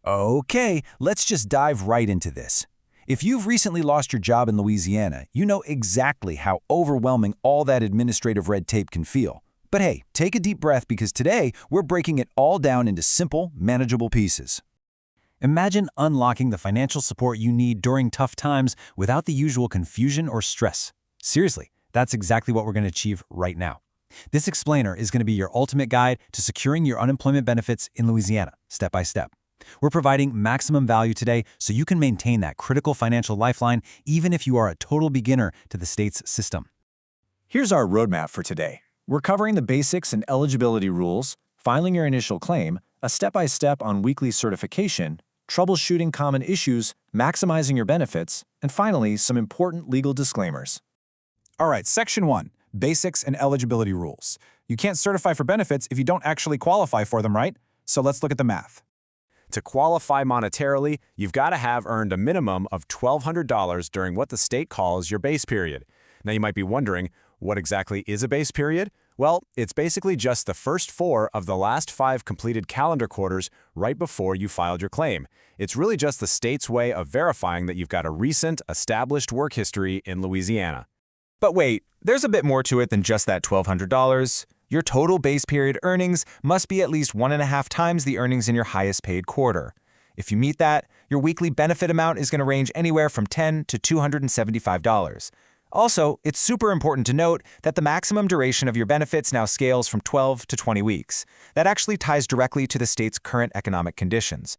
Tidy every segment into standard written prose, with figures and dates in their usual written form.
Okay, let's just dive right into this. If you've recently lost your job in Louisiana, you know exactly how overwhelming all that administrative red tape can feel. But hey, take a deep breath because today we're breaking it all down into simple, manageable pieces. Imagine unlocking the financial support you need during tough times without the usual confusion or stress. Seriously, that's exactly what we're going to achieve right now. This explainer is going to be your ultimate guide to securing your unemployment benefits in Louisiana, step by step. We're providing maximum value today so you can maintain that critical financial lifeline even if you are a total beginner to the state's system. Here's our roadmap for today. We're covering the basics and eligibility rules, filing your initial claim, a step-by-step on weekly certification, troubleshooting common issues, maximizing your benefits, and finally, some important legal disclaimers. All right, Section 1, Basics and Eligibility Rules. You can't certify for benefits if you don't actually qualify for them, right? So let's look at the math. To qualify monetarily, you've got to have earned a minimum of $1,200 during what the state calls your base period. Now you might be wondering, what exactly is a base period? Well, it's basically just the first 4 of the last 5 completed calendar quarters right before you filed your claim. It's really just the state's way of verifying that you've got a recent, established work history in Louisiana. But wait, there's a bit more to it than just that $1,200. Your total base period earnings must be at least 1.5 times the earnings in your highest paid quarter. If you meet that, your weekly benefit amount is going to range anywhere from $10 to $275. Also, it's super important to note that the maximum duration of your benefits now scales from 12 to 20 weeks. That actually ties directly to the state's current economic conditions.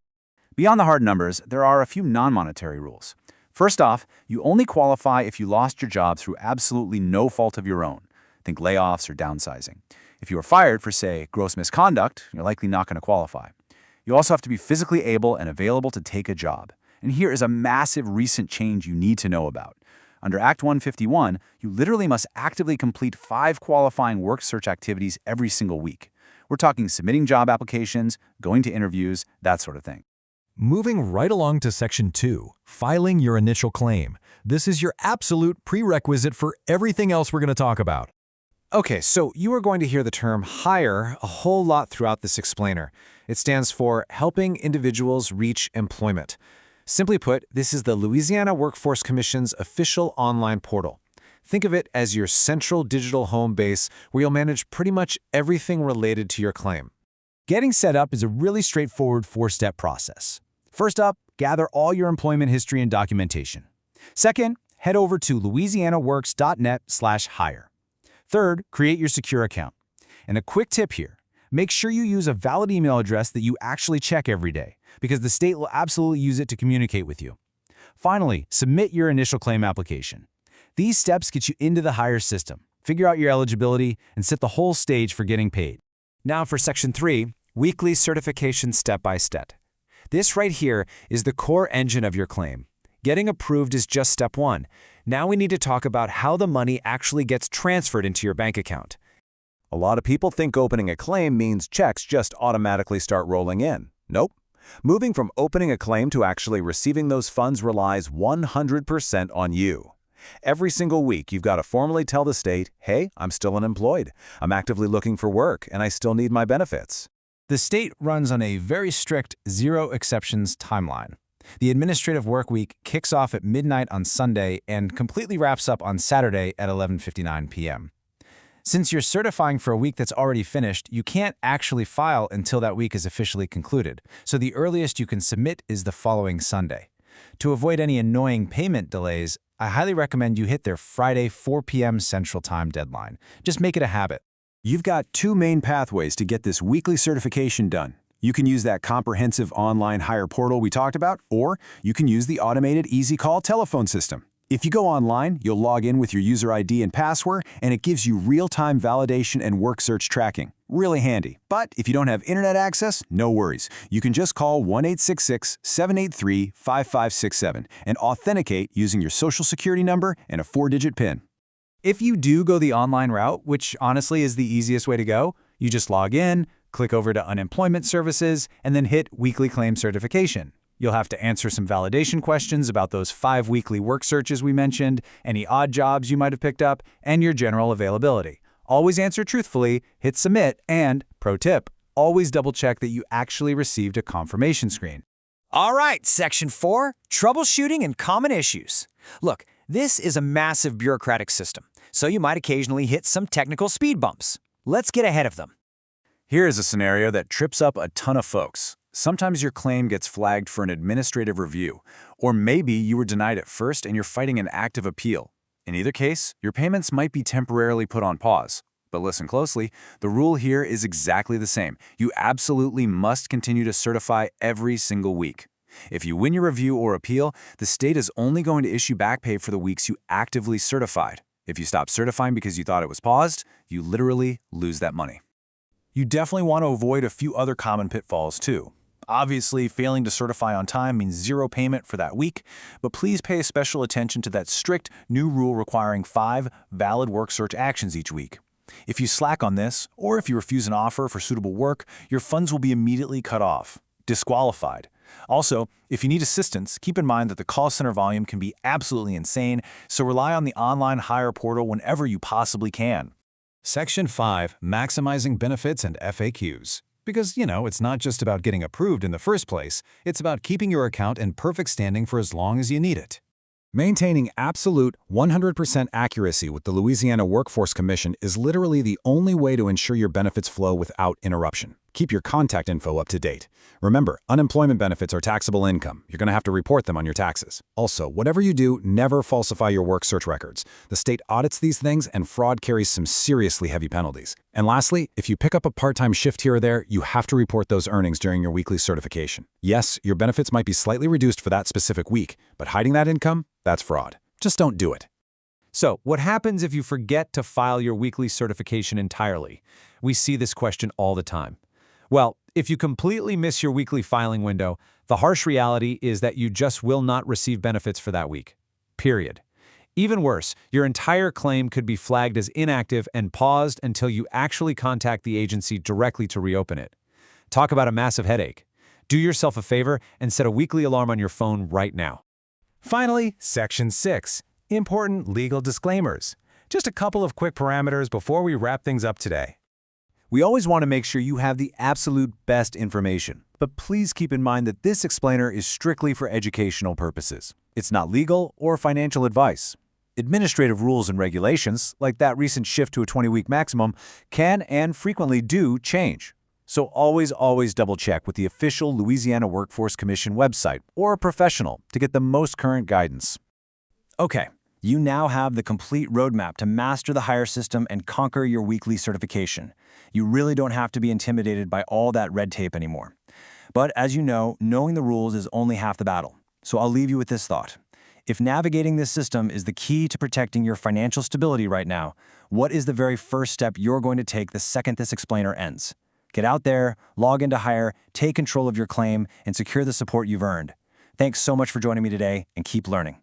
Beyond the hard numbers, there are a few non-monetary rules. First off, you only qualify if you lost your job through absolutely no fault of your own. Think layoffs or downsizing. If you were fired for, say, gross misconduct, you're likely not going to qualify. You also have to be physically able and available to take a job. And here is a massive recent change you need to know about. Under Act 151, you literally must actively complete 5 qualifying work search activities every single week. We're talking submitting job applications, going to interviews, that sort of thing. Moving right along to Section 2, filing your initial claim. This is your absolute prerequisite for everything else we're going to talk about. Okay, so you are going to hear the term HIRE a whole lot throughout this explainer. It stands for Helping Individuals Reach Employment. Simply put, this is the Louisiana Workforce Commission's official online portal. Think of it as your central digital home base where you'll manage pretty much everything related to your claim. Getting set up is a really straightforward 4-step process. First up, gather all your employment history and documentation. Second, head over to louisianaworks.net/hire. Third, create your secure account. And a quick tip here, make sure you use a valid email address that you actually check every day, because the state will absolutely use it to communicate with you. Finally, submit your initial claim application. These steps get you into the HIRE system, figure out your eligibility, and set the whole stage for getting paid. Now for Section 3, Weekly Certification Step-by-Step. This right here is the core engine of your claim. Getting approved is just step 1. Now we need to talk about how the money actually gets transferred into your bank account. A lot of people think opening a claim means checks just automatically start rolling in. Nope. Moving from opening a claim to actually receiving those funds relies 100% on you. Every single week, you've got to formally tell the state, hey, I'm still unemployed. I'm actively looking for work, and I still need my benefits. The state runs on a very strict zero exceptions timeline. The administrative work week kicks off at midnight on Sunday and completely wraps up on Saturday at 11:59 p.m. Since you're certifying for a week that's already finished, you can't actually file until that week is officially concluded, so the earliest you can submit is the following Sunday. To avoid any annoying payment delays, I highly recommend you hit their Friday 4 p.m. Central Time deadline. Just make it a habit. You've got 2 main pathways to get this weekly certification done. You can use that comprehensive online HIRE portal we talked about, or you can use the automated easy call telephone system. If you go online, you'll log in with your user ID and password, and it gives you real-time validation and work search tracking. Really handy. But if you don't have internet access, no worries. You can just call 1-866-783-5567 and authenticate using your social security number and a 4-digit PIN. If you do go the online route, which honestly is the easiest way to go, you just log in, click over to Unemployment Services, and then hit Weekly Claim Certification. You'll have to answer some validation questions about those 5 weekly work searches we mentioned, any odd jobs you might have picked up, and your general availability. Always answer truthfully, hit Submit, and, pro tip, always double-check that you actually received a confirmation screen. All right, Section 4, troubleshooting and common issues. Look, this is a massive bureaucratic system, so you might occasionally hit some technical speed bumps. Let's get ahead of them. Here is a scenario that trips up a ton of folks. Sometimes your claim gets flagged for an administrative review, or maybe you were denied at first and you're fighting an active appeal. In either case, your payments might be temporarily put on pause. But listen closely, the rule here is exactly the same. You absolutely must continue to certify every single week. If you win your review or appeal, the state is only going to issue back pay for the weeks you actively certified. If you stop certifying because you thought it was paused, you literally lose that money. You definitely want to avoid a few other common pitfalls too. Obviously, failing to certify on time means zero payment for that week, but please pay special attention to that strict new rule requiring 5 valid work search actions each week. If you slack on this, or if you refuse an offer for suitable work, your funds will be immediately cut off, disqualified. Also, if you need assistance, keep in mind that the call center volume can be absolutely insane, so rely on the online hire portal whenever you possibly can. Section 5, maximizing benefits and FAQs. Because, it's not just about getting approved in the first place, it's about keeping your account in perfect standing for as long as you need it. Maintaining absolute 100% accuracy with the Louisiana Workforce Commission is literally the only way to ensure your benefits flow without interruption. Keep your contact info up to date. Remember, unemployment benefits are taxable income. You're going to have to report them on your taxes. Also, whatever you do, never falsify your work search records. The state audits these things, and fraud carries some seriously heavy penalties. And lastly, if you pick up a part-time shift here or there, you have to report those earnings during your weekly certification. Yes, your benefits might be slightly reduced for that specific week, but hiding that income, that's fraud. Just don't do it. So, what happens if you forget to file your weekly certification entirely? We see this question all the time. Well, if you completely miss your weekly filing window, the harsh reality is that you just will not receive benefits for that week. Period. Even worse, your entire claim could be flagged as inactive and paused until you actually contact the agency directly to reopen it. Talk about a massive headache. Do yourself a favor and set a weekly alarm on your phone right now. Finally, Section 6, important legal disclaimers. Just a couple of quick parameters before we wrap things up today. We always want to make sure you have the absolute best information, but please keep in mind that this explainer is strictly for educational purposes. It's not legal or financial advice. Administrative rules and regulations, like that recent shift to a 20-week maximum, can and frequently do change. So always double-check with the official Louisiana Workforce Commission website or a professional to get the most current guidance. Okay, you now have the complete roadmap to master the hire system and conquer your weekly certification. You really don't have to be intimidated by all that red tape anymore. But as you know, knowing the rules is only half the battle. So I'll leave you with this thought. If navigating this system is the key to protecting your financial stability right now, what is the very first step you're going to take the second this explainer ends? Get out there, log into Hire, take control of your claim, and secure the support you've earned. Thanks so much for joining me today, and keep learning.